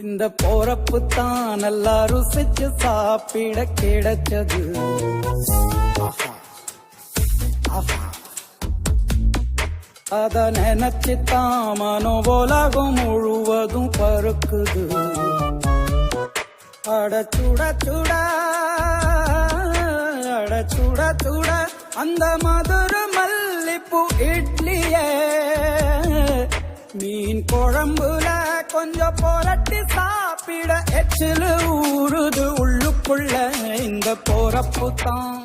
இந்த போறப்பு தான் நல்லா ருசிச்சு சாப்பிட கிடைச்சது. அத நினைச்சு தான் மனோ உலகம் முழுவதும் பருக்குது. அட சுட சுட அட சுட சுட அந்த மதுர மல்லிப்பூ இட்லியே மீன் குழம்புல கொஞ்சம் புரட்டி சாப்பிட எச்சிலு ஊறுது உள்ளுக்குள்ள. இந்த போறப்பு தான்